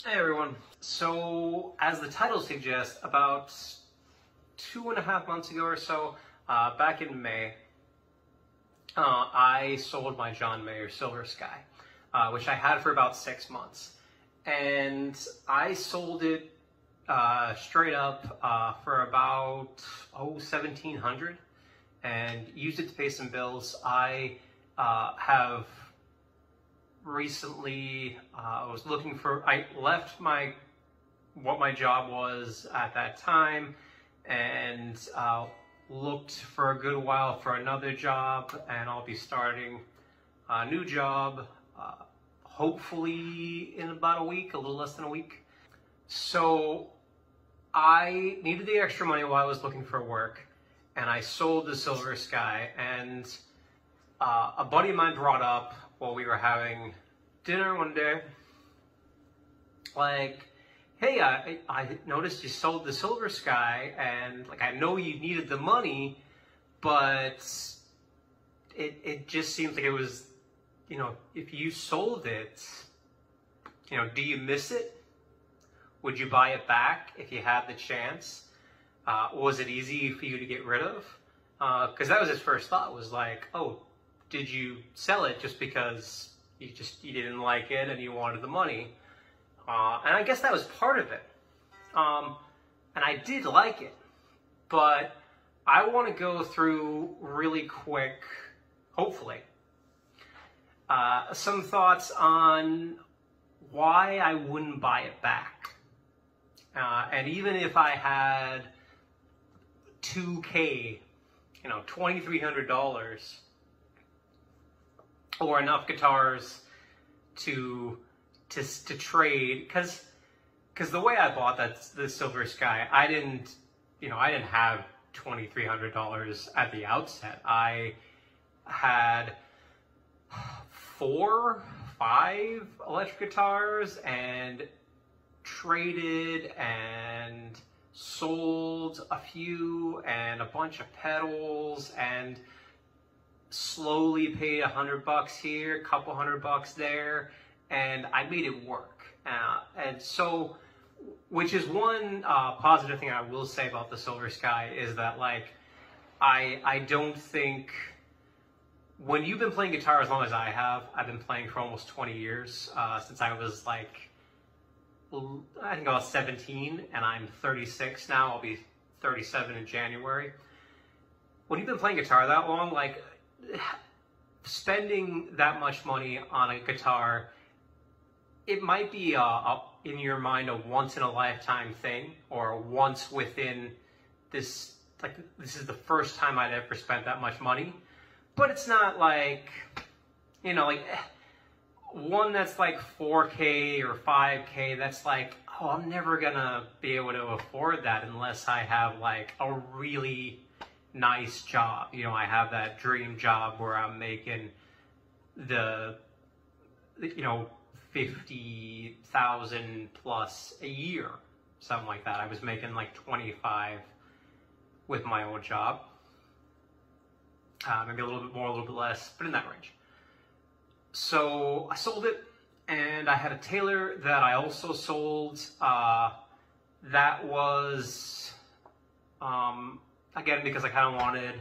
Hey everyone. So, as the title suggests, about 2.5 months ago or so, back in May, I sold my John Mayer Silver Sky, which I had for about 6 months. And I sold it straight up for about $1,700 and used it to pay some bills. I have recently was looking for, I left what my job was at that time and looked for a good while for another job, and I'll be starting a new job hopefully in about a week, a little less than a week. So I needed the extra money while I was looking for work, and I sold the Silver Sky. And a buddy of mine brought up while we were having dinner one day, like, hey, I noticed you sold the Silver Sky, and like, I know you needed the money, but it just seems like it was, you know, if you sold it, you know, do you miss it? Would you buy it back if you had the chance? Was it easy for you to get rid of? Because that was his first thought, was like, oh, did you sell it just because you didn't like it and you wanted the money? And I guess that was part of it. And I did like it, but I want to go through really quick, hopefully, some thoughts on why I wouldn't buy it back. And even if I had $2,000, you know, $2,300, or enough guitars to trade, because the way I bought the Silver Sky, I didn't have $2,300 at the outset. I had 4, 5 electric guitars and traded and sold a few and a bunch of pedals and slowly paid $100 here, a couple $100 there, and I made it work. And so, which is one positive thing I will say about the Silver Sky, is that, like, I don't think, when you've been playing guitar as long as I have, I've been playing for almost 20 years, since I was like, I think I was 17, and I'm 36 now. I'll be 37 in January. When you've been playing guitar that long, like, spending that much money on a guitar, it might be in your mind a once-in-a-lifetime thing, or once within this, like, this is the first time I'd ever spent that much money. But it's not like, you know, like, one that's like $4,000 or $5,000, that's like, oh, I'm never gonna be able to afford that unless I have like a really nice job. You know, I have that dream job where I'm making the, you know, 50,000 plus a year, something like that. I was making like 25 with my old job. Maybe a little bit more, a little bit less, but in that range. So I sold it, and I had a Taylor that I also sold. That was, again, because I kind of wanted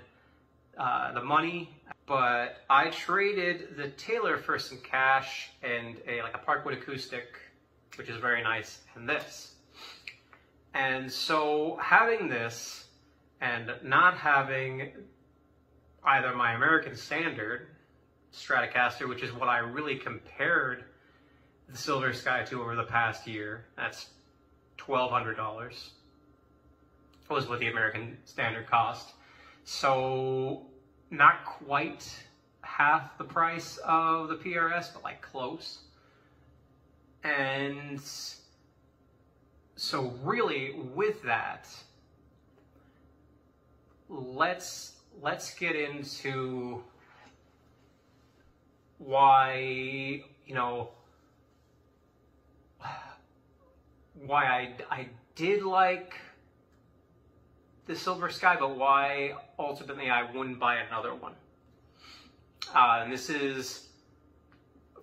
the money, but I traded the Taylor for some cash and like a Parkwood acoustic, which is very nice, and this. And so having this and not having either my American Standard Stratocaster, which is what I really compared the Silver Sky to over the past year, that's $1,200, was what the American Standard cost. So not quite half the price of the PRS, but like close. And so really with that, let's get into why, you know, why I did like the Silver Sky, but why ultimately I wouldn't buy another one. And this is,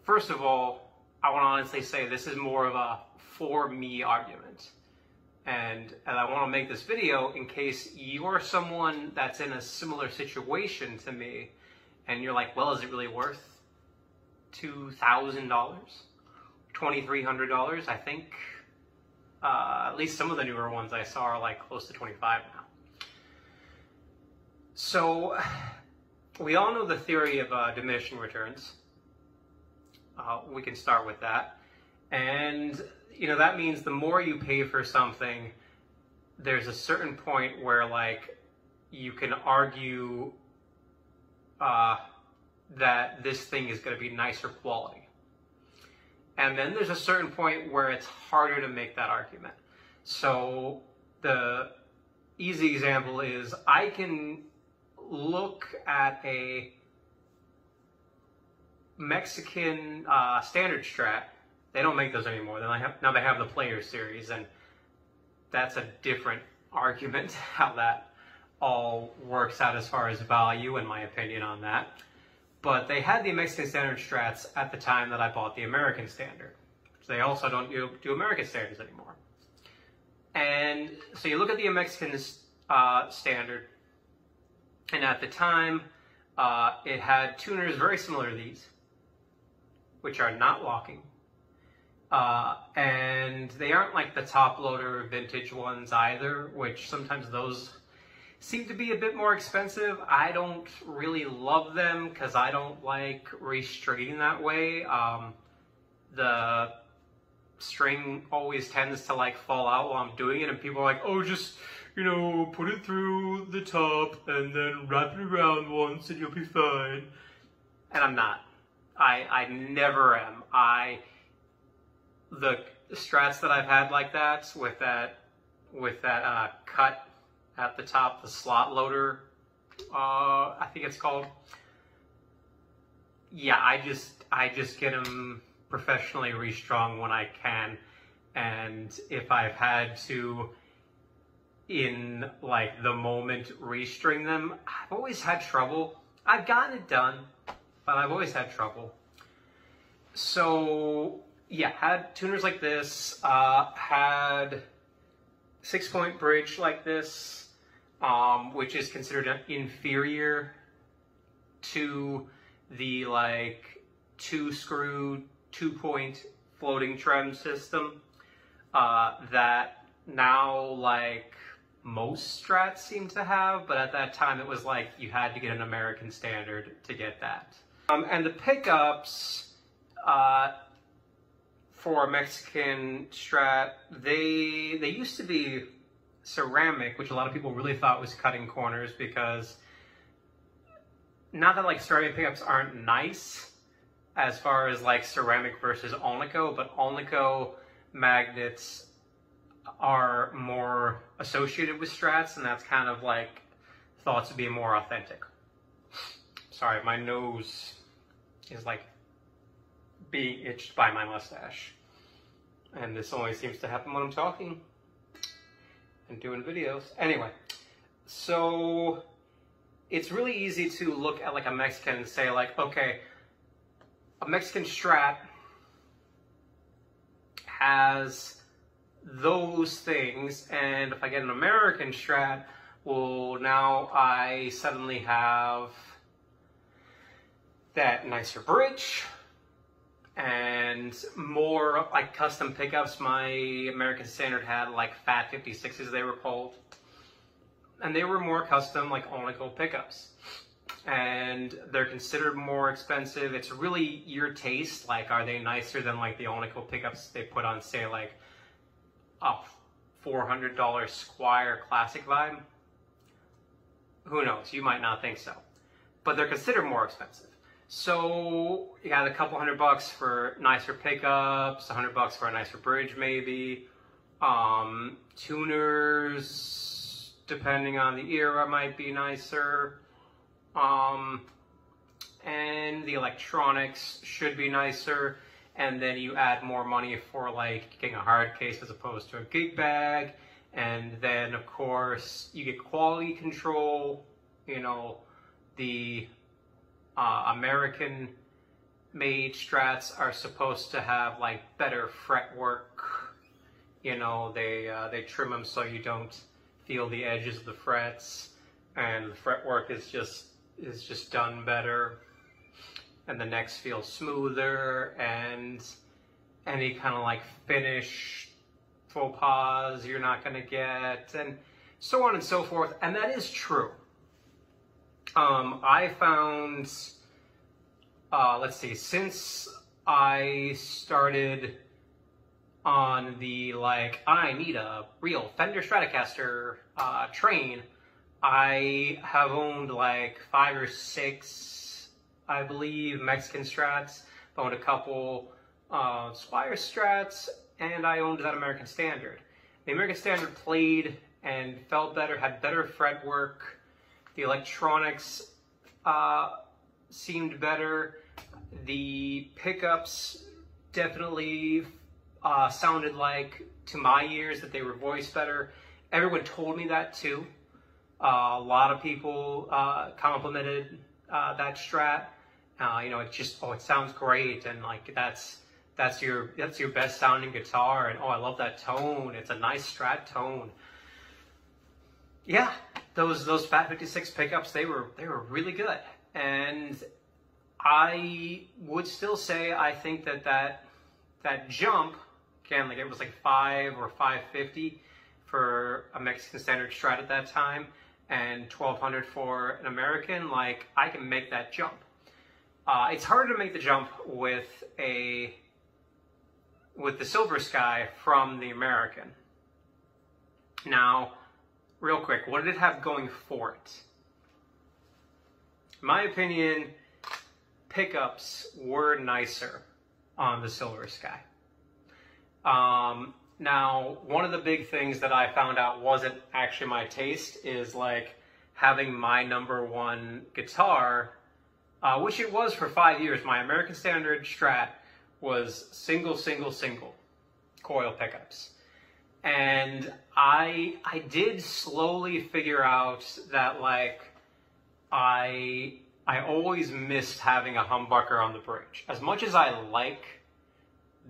first of all, I want to honestly say this is more of a for me argument. And I want to make this video in case you're someone that's in a similar situation to me and you're like, well, is it really worth $2,000? $2,300? I think at least some of the newer ones I saw are like close to 25 now. So we all know the theory of diminishing returns. We can start with that. And you know, that means the more you pay for something, there's a certain point where like you can argue that this thing is going to be nicer quality. And then there's a certain point where it's harder to make that argument. So the easy example is I can look at a Mexican standard Strat. They don't make those anymore. Now they have the Player Series, and that's a different argument how that all works out as far as value, in my opinion, on that. But they had the Mexican Standard Strats at the time that I bought the American Standard. So they also don't do American Standards anymore. And so you look at the Mexican Standard, and at the time, it had tuners very similar to these, which are not locking. And they aren't like the top loader vintage ones either, which sometimes those seem to be a bit more expensive. I don't really love them because I don't like restringing that way. The string always tends to like fall out while I'm doing it, and people are like, oh, just, you know, put it through the top and then wrap it around once and you'll be fine. And I'm not. I never am. The Strats that I've had like that, with that cut at the top, the slot loader, I think it's called. Yeah, I just get them professionally restrung when I can, and if I've had to, in like the moment, restring them, I've always had trouble. I've gotten it done, but I've always had trouble. So yeah, had tuners like this, had 6-point bridge like this, which is considered inferior to the like 2-screw, 2-point floating trem system that now like most Strats seem to have, but at that time it was like you had to get an American Standard to get that. And the pickups for a Mexican Strat, they used to be ceramic, which a lot of people really thought was cutting corners, because not that like ceramic pickups aren't nice as far as like ceramic versus Alnico, but Alnico magnets are more associated with Strats, and that's kind of like thought to be more authentic. Sorry, my nose is like being itched by my mustache, and this only seems to happen when I'm talking and doing videos. Anyway, so it's really easy to look at like a Mexican and say like, okay, a Mexican Strat has those things, and if I get an American Strat, well, now I suddenly have that nicer bridge and more like custom pickups. My American Standard had like Fat 56s, they were called, and they were more custom like Alnico pickups, and they're considered more expensive. It's really your taste. Like, are they nicer than like the Alnico pickups they put on, say, like a $400 Squire Classic vibe? Who knows? You might not think so, but they're considered more expensive. So you got a couple $100 for nicer pickups, $100 for a nicer bridge maybe. Tuners, depending on the era, might be nicer. And the electronics should be nicer. and then you add more money for like getting a hard case as opposed to a gig bag, and then of course you get quality control. You know, the American made strats are supposed to have like better fretwork. You know, they trim them so you don't feel the edges of the frets, and the fretwork is just done better, and the necks feel smoother, and any kind of like finish faux pas you're not going to get, and so on and so forth. And that is true. I found, let's see, since I started on the, like, I need a real Fender Stratocaster train, I have owned like 5 or 6, I believe, Mexican Strats. I owned a couple Squire Strats, and I owned that American Standard. The American Standard played and felt better, had better fretwork. The electronics seemed better. The pickups definitely sounded like, to my ears, that they were voiced better. Everyone told me that too. A lot of people complimented that Strat. You know, it just, oh, it sounds great, and like that's your best sounding guitar, and oh, I love that tone. It's a nice Strat tone. Yeah, those Fat 56 pickups, they were really good, and I would still say I think that jump, again, like it was like 5 or 550 for a Mexican Standard Strat at that time, and 1200 for an American. Like, I can make that jump. It's harder to make the jump with the Silver Sky from the American. Now, real quick, what did it have going for it? In my opinion, pickups were nicer on the Silver Sky. Now, one of the big things that I found out wasn't actually my taste is like having my #1 guitar, which it was for 5 years. My American Standard Strat was single coil pickups. And I did slowly figure out that like I always missed having a humbucker on the bridge. As much as I like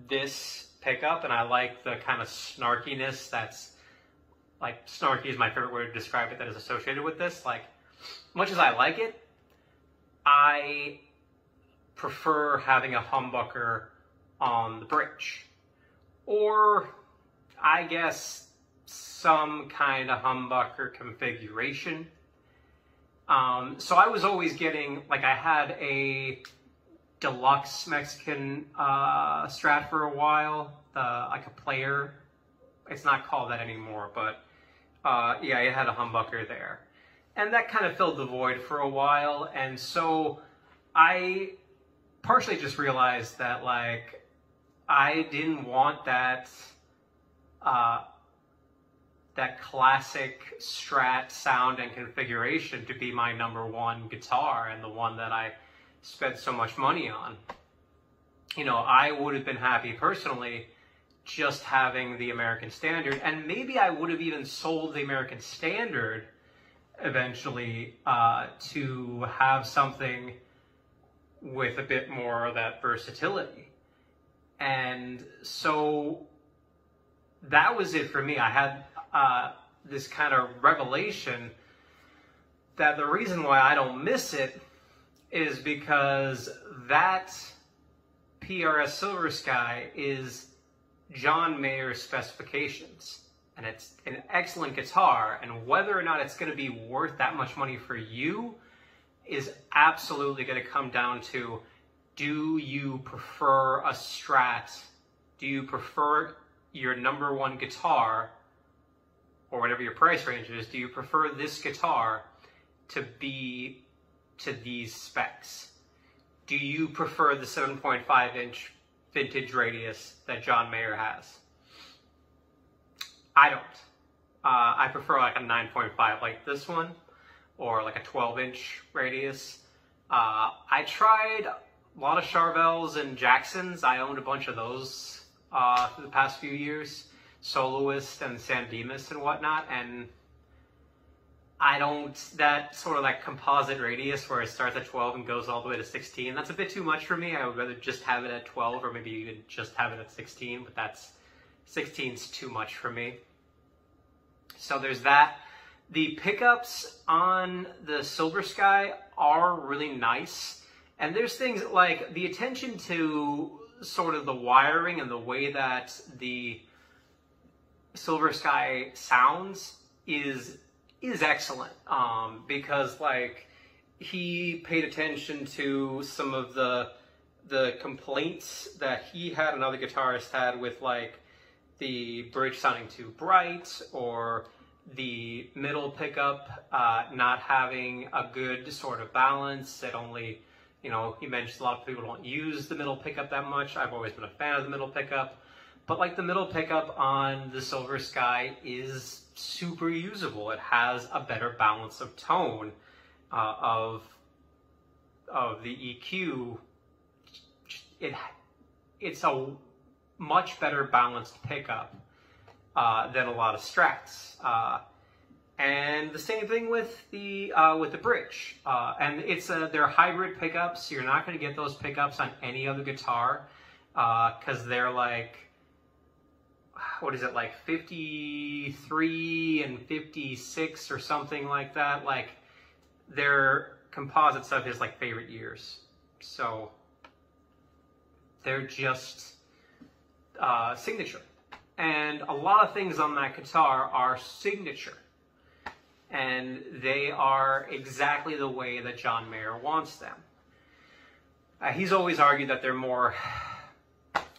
this pickup and I like the kind of snarkiness that's, like, snarky is my favorite word to describe it, that is associated with this. Like, much as I like it, I prefer having a humbucker on the bridge. Or, I guess, some kind of humbucker configuration. So I was always getting, like, I had a deluxe Mexican Strat for a while, like a player. It's not called that anymore, but yeah, it had a humbucker there. And that kind of filled the void for a while, and so I partially just realized that, like, I didn't want that that classic Strat sound and configuration to be my #1 guitar and the one that I spent so much money on. You know, I would have been happy personally just having the American Standard, and maybe I would have even sold the American Standard eventually to have something with a bit more of that versatility. And so that was it for me. I had this kind of revelation that the reason why I don't miss it is because that PRS Silver Sky is John Mayer's specifications, and it's an excellent guitar, and whether or not it's going to be worth that much money for you is absolutely going to come down to, do you prefer a Strat? Do you prefer your #1 guitar, or whatever your price range is, do you prefer this guitar to be to these specs? Do you prefer the 7.5-inch vintage radius that John Mayer has? I don't. I prefer like a 9.5 like this one, or like a 12-inch radius. I tried lot of Charvels and Jacksons. I owned a bunch of those for the past few years, Soloist and San Dimas and whatnot, and I don't, that sort of like composite radius where it starts at 12 and goes all the way to 16, that's a bit too much for me. I would rather just have it at 12 or maybe even just have it at 16, but that's, 16's too much for me. So there's that. The pickups on the Silver Sky are really nice. And there's things like the attention to sort of the wiring and the way that the Silver Sky sounds is excellent. Because like he paid attention to some of the complaints that he had and other guitarists had with like the bridge sounding too bright, or the middle pickup not having a good sort of balance. It only, you know, he mentions a lot of people don't use the middle pickup that much. I've always been a fan of the middle pickup, but like the middle pickup on the Silver Sky is super usable. It has a better balance of tone of the EQ. It's a much better balanced pickup than a lot of Strats. And the same thing with the bridge. And they're hybrid pickups. You're not going to get those pickups on any other guitar because they're like, what is it, like 53 and 56 or something like that. Like their composites of his like favorite years. So they're just signature. And a lot of things on that guitar are signature. And they are exactly the way that John Mayer wants them. He's always argued that they're more,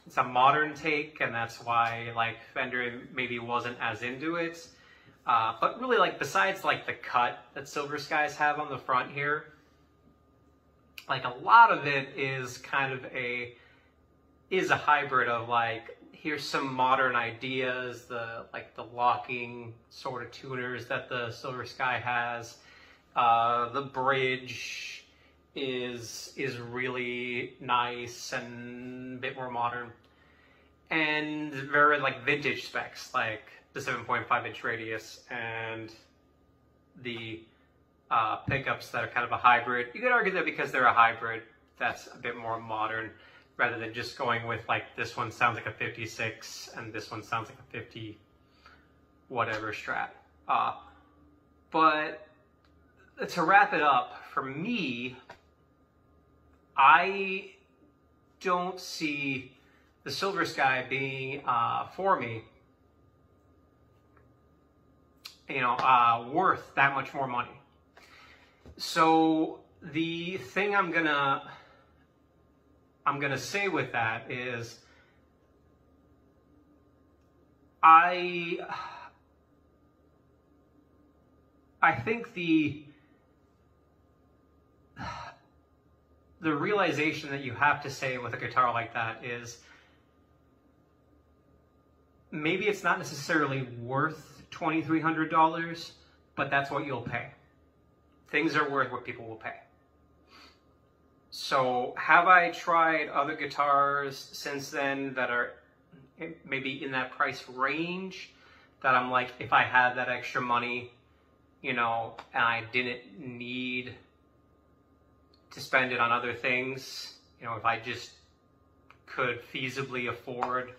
it's a modern take, and that's why like Fender maybe wasn't as into it. But really, like besides like the cut that Silver Skies have on the front here, like a lot of it is kind of a hybrid of like, here's some modern ideas, the locking sort of tuners that the Silver Sky has. The bridge is really nice and a bit more modern, and very like vintage specs, like the 7.5 inch radius and the pickups that are kind of a hybrid. You could argue that because they're a hybrid, that's a bit more modern, rather than just going with like this one sounds like a 56 and this one sounds like a 50 whatever Strat. But to wrap it up, for me, I don't see the Silver Sky being, for me, you know, worth that much more money. So the thing I'm gonna say with that is I think the realization that you have to say with a guitar like that is maybe it's not necessarily worth $2,300, but that's what you'll pay. Things are worth what people will pay. So have I tried other guitars since then that are maybe in that price range that I'm like, if I had that extra money, you know, and I didn't need to spend it on other things, you know, if I just could feasibly afford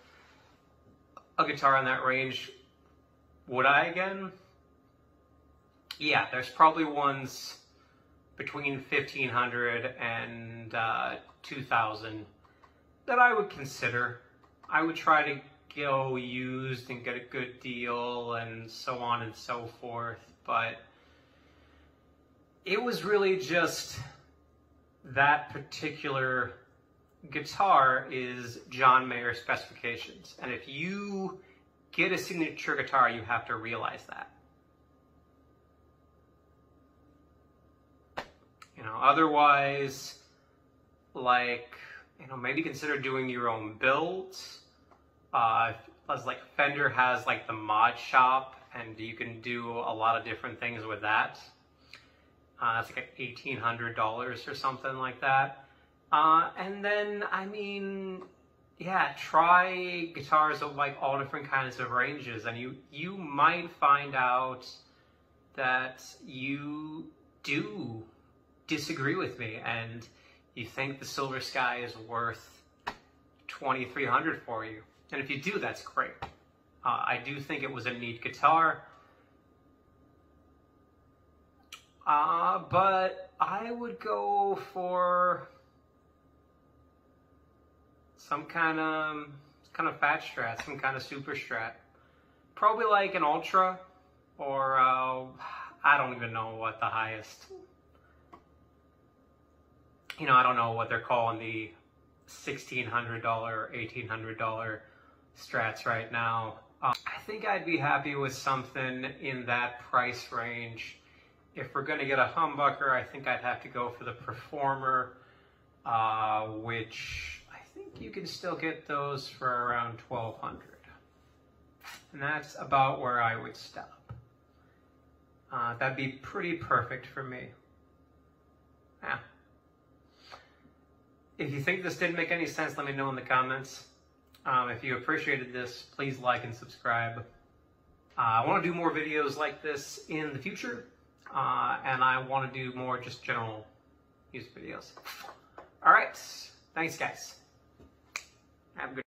a guitar in that range, would I again? Yeah, there's probably ones between $1,500 and $2,000 that I would consider. I would try to go used and get a good deal and so on and so forth, but it was really just that particular guitar is John Mayer specifications, and if you get a signature guitar, you have to realize that. You know, otherwise, like, you know, maybe consider doing your own builds. As like Fender has like the mod shop, and you can do a lot of different things with that. That's like $1,800 or something like that. And then, I mean, yeah, try guitars of like all different kinds of ranges, and you might find out that you do disagree with me, and you think the Silver Sky is worth $2,300 for you. And if you do, that's great. I do think it was a neat guitar. But I would go for some kind of fat strat, some kind of super strat. Probably like an Ultra, or I don't even know what the highest, I don't know what they're calling the $1,600 or $1,800 strats right now. I think I'd be happy with something in that price range. If we're going to get a humbucker, I think I'd have to go for the Performer, which I think you can still get those for around $1,200. And that's about where I would stop. That'd be pretty perfect for me. Yeah. If you think this didn't make any sense, let me know in the comments. If you appreciated this, please like and subscribe. I want to do more videos like this in the future, and I want to do more just general music videos. All right, thanks guys. Have a good